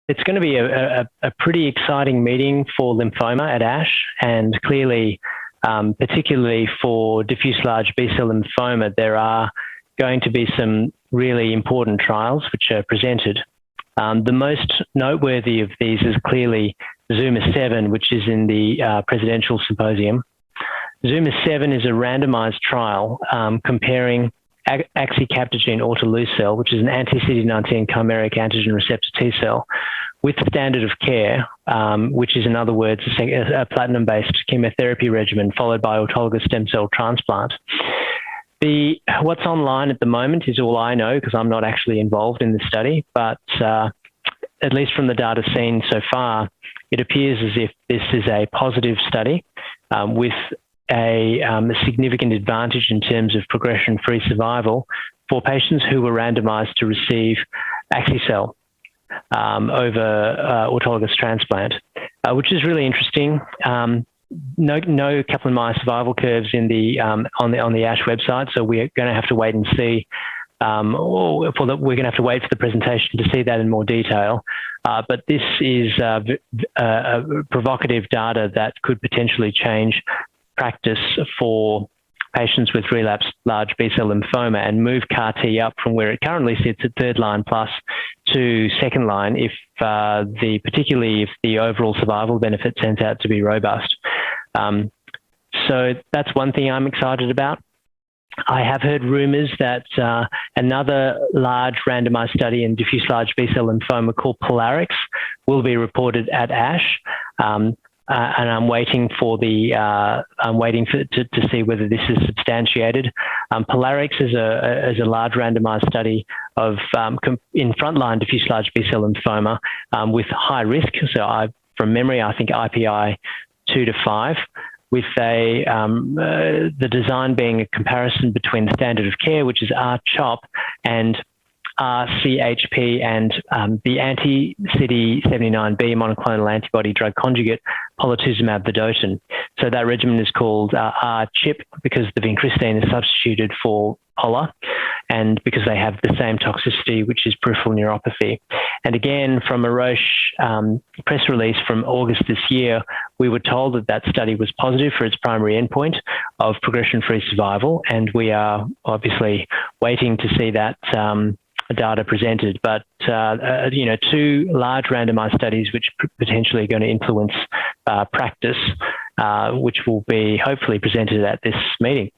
it's going to be a pretty exciting meeting for lymphoma at ASH, and clearly, particularly for diffuse large B-cell lymphoma, there are going to be some really important trials which are presented. The most noteworthy of these is clearly ZUMA-7, which is in the Presidential Symposium. ZUMA-7 is a randomized trial comparing axicabtagene autoleucel, which is an anti-CD19 chimeric antigen receptor T-cell, with standard of care, which is in other words a platinum-based chemotherapy regimen followed by autologous stem cell transplant. What's online at the moment is all I know because I'm not actually involved in the study, but at least from the data seen so far, it appears as if this is a positive study with a significant advantage in terms of progression-free survival for patients who were randomized to receive axi-cel over autologous transplant, which is really interesting. No Kaplan-Meier survival curves in the on the ASH website, so we're going to have to wait and see. We're going to have to wait for the presentation to see that in more detail. But this is provocative data that could potentially change practice for patients with relapsed large B-cell lymphoma and move CAR-T up from where it currently sits at third line plus to second line, particularly if the overall survival benefit turns out to be robust. So that's one thing I'm excited about. I have heard rumors that another large randomized study in diffuse large B-cell lymphoma called POLARIX will be reported at ASH. And I'm waiting to see whether this is substantiated. POLARIX is a large randomized study of in frontline diffuse large B-cell lymphoma with high risk. So from memory, I think IPI 2 to 5, with the design being a comparison between the standard of care, which is R-CHP, and R-CHP and the anti-CD79B monoclonal antibody drug conjugate, polatuzumab vedotin. So that regimen is called R-CHP because the vincristine is substituted for pola, and because they have the same toxicity, which is peripheral neuropathy. And again, from a Roche press release from August this year, we were told that that study was positive for its primary endpoint of progression-free survival, and we are obviously waiting to see that data presented. But two large randomized studies which potentially are going to influence practice, which will be hopefully presented at this meeting.